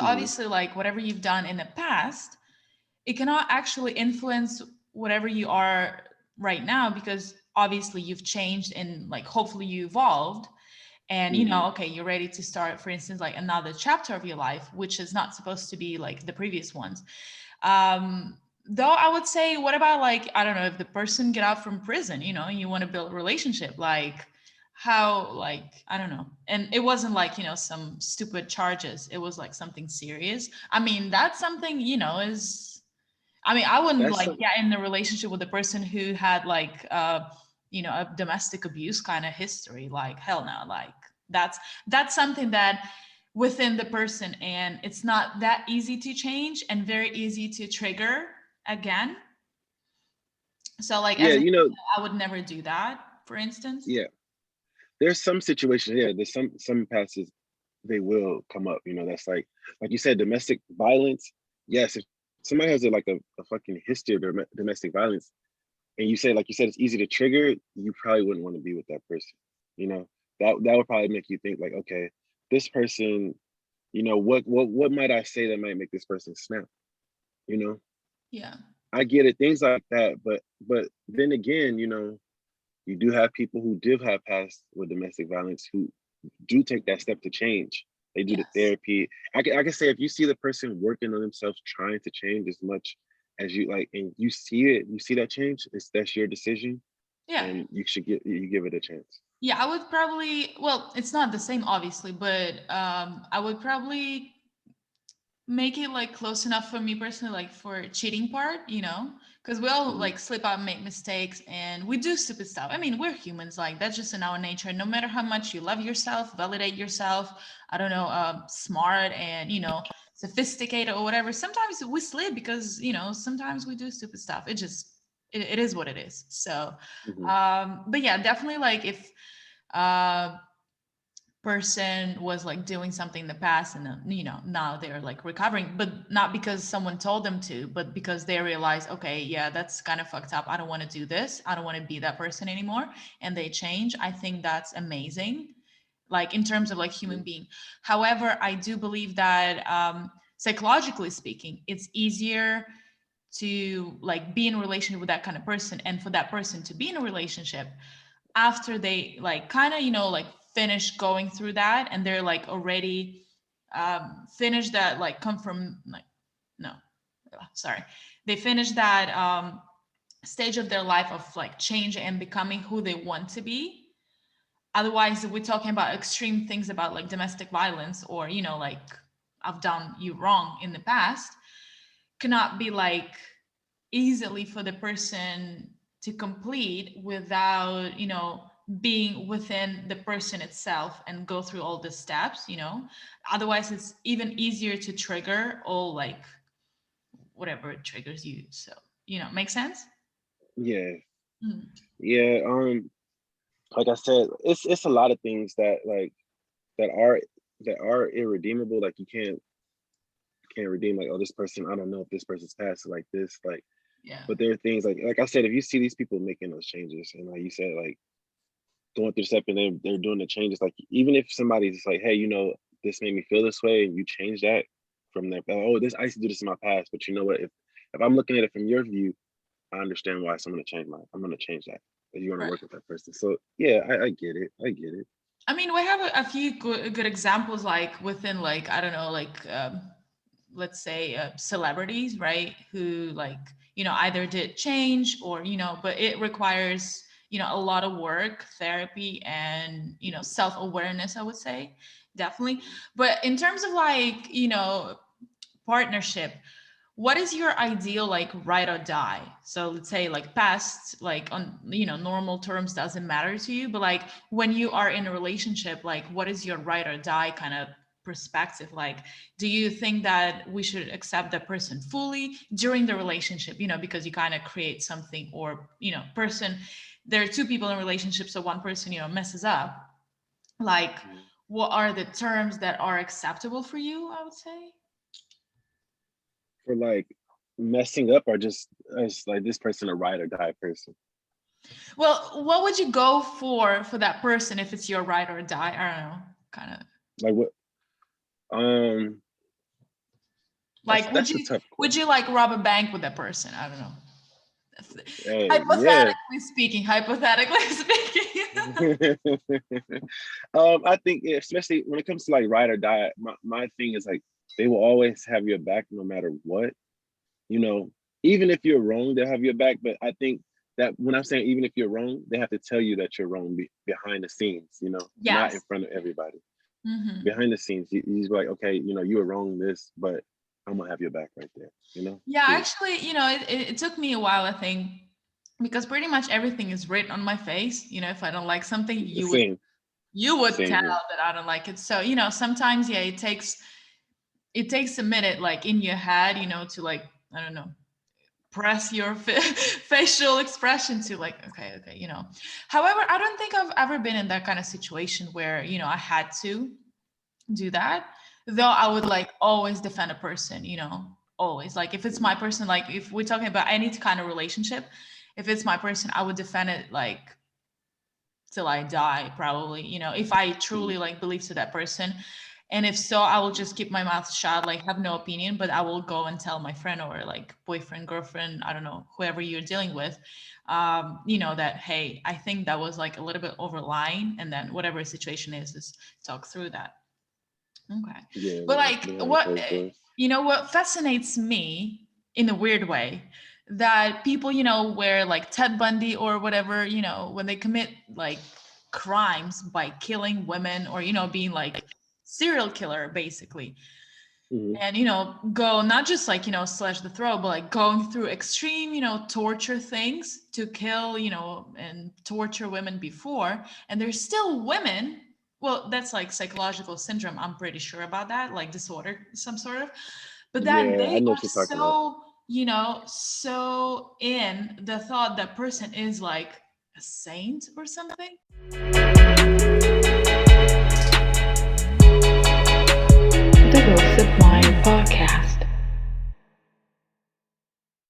Mm-hmm. obviously like whatever you've done in the past, it cannot actually influence whatever you are right now, because obviously you've changed and like hopefully you evolved, and you Mm-hmm. know, okay, you're ready to start, for instance, like another chapter of your life, which is not supposed to be like the previous ones. Though I would say, what about like, I don't know, if the person get out from prison, you know, you want to build a relationship, like how, like, I don't know. And it wasn't like, you know, some stupid charges. It was like something serious. I mean, that's something, you know, is, I mean, I wouldn't That's like some, get in a relationship with a person who had like, you know, a domestic abuse kind of history. Like, hell no. Like, that's something that within the person, and it's not that easy to change and very easy to trigger again. So, like, yeah, as a, you know, I would never do that, for instance. yeah. There's some situations, yeah, there's some passes they will come up, you know, that's like you said, domestic violence. Yes, if somebody has a fucking history of domestic violence, and you say, like you said, it's easy to trigger, you probably wouldn't want to be with that person. You know, that would probably make you think like, okay, this person, you know, what might I say that might make this person snap? You know, Yeah. I get it, things like that, but then again, you know, you do have people who did have past with domestic violence who do take that step to change. They do the Yes. therapy. I can say if you see the person working on themselves, trying to change as much as you like, and you see it, you see that change, that's your decision, Yeah. and you give it a chance. Yeah, I would probably, well, it's not the same, obviously, but I would probably make it like close enough for me personally, like for cheating part, you know, because we all Mm-hmm. like slip up and make mistakes and we do stupid stuff. I mean, we're humans, like that's just in our nature. No matter how much you love yourself, validate yourself, I don't know, smart and, you know, sophisticated or whatever, sometimes we slip because, you know, sometimes we do stupid stuff. It just, it is what it is. So, Mm-hmm. but yeah, definitely like if, uh, person was like doing something in the past and you know now they're like recovering, but not because someone told them to, but because they realize, okay, yeah, that's kind of fucked up, I don't want to do this, I don't want to be that person anymore, and they change. I think that's amazing, like in terms of like human being. However, I do believe that psychologically speaking, it's easier to like be in a relationship with that kind of person and for that person to be in a relationship after they like kind of, you know, like finish going through that and they're like already finished that, like come from like, no, sorry, they finish that stage of their life of like change and becoming who they want to be. Otherwise we're talking about extreme things about like domestic violence or, you know, like I've done you wrong in the past, cannot be like easily for the person to complete without, you know, being within the person itself and go through all the steps, you know. Otherwise it's even easier to trigger all like whatever triggers you. So, you know, make sense. Yeah, Mm. yeah. Like I said, it's a lot of things that that are that are irredeemable. Like you can't redeem. Like, oh, this person, I don't know if this person's past is like this. Like, Yeah. but there are things like I said, if you see these people making those changes, and like you said, like going through step and they're doing the changes, like even if somebody's just like, hey, you know, this made me feel this way, and you change that from there. Oh, this I used to do this in my past, but you know what? If I'm looking at it from your view, I understand why. So I'm gonna change that. If you want to Right. work with that person. So yeah, I get it. I get it. I mean, we have a few good examples, like within, like, I don't know, like, let's say celebrities, right? Who like, you know, either did change or, you know, but it requires, you know, a lot of work, therapy, and, you know, self-awareness, I would say, definitely. But in terms of like, you know, partnership, what is your ideal like ride or die? So let's say like past, like on, you know, normal terms doesn't matter to you, but like when you are in a relationship, like what is your ride or die kind of perspective? Like, do you think that we should accept that person fully during the relationship, you know, because you kind of create something, or, you know, person, there are two people in a relationship, so one person, you know, messes up, like Mhm. what are the terms that are acceptable for you, I would say. For like messing up, or just as like this person a ride or die person. Well, what would you go for that person if it's your ride or die? I don't know, kind of. Like what? Um, Like, That's a tough would you question. like rob a bank with that person? I don't know. Yeah. Hypothetically speaking, hypothetically speaking. I think especially when it comes to like ride or die, my thing is like they will always have your back no matter what. You know, even if you're wrong, they'll have your back. But I think that when I'm saying even if you're wrong, they have to tell you that you're wrong behind the scenes, you know, not in Yes. front of everybody. Hmm. Behind the scenes, he's like, okay, you know, you were wrong this, but I'm gonna have your back right there, you know? Yeah, Period. actually, it took me a while, I think, because pretty much everything is written on my face. If I don't like something, Same, you would same tell here. that I don't like it. So, sometimes, yeah, it takes a minute, like in your head, to like, I don't know, press your facial expression to like, okay, okay, However, I don't think I've ever been in that kind of situation where, I had to do that. Though I would like always defend a person, always. Like if it's my person, like if we're talking about any kind of relationship, if it's my person, I would defend it like till I die, probably, if I truly Mhm. like believe to that person. And if so, I will just keep my mouth shut, like have no opinion, but I will go and tell my friend or like boyfriend, girlfriend, I don't know, whoever you're dealing with, that, hey, I think that was like a little bit over line. And then whatever situation is talk through that. Okay. Yeah, But like behind closed doors. what fascinates me in a weird way, that people, where like Ted Bundy or whatever, when they commit like crimes by killing women or, being like serial killer basically, Hmm. and, go not just like, slash the throat, but like going through extreme, torture things to kill, and torture women before. And there's still women. Well, that's like psychological syndrome. I'm pretty sure about that, like disorder, some sort of. But that Yeah, I they know are what you're talking about. so in the thought that person is like a saint or something.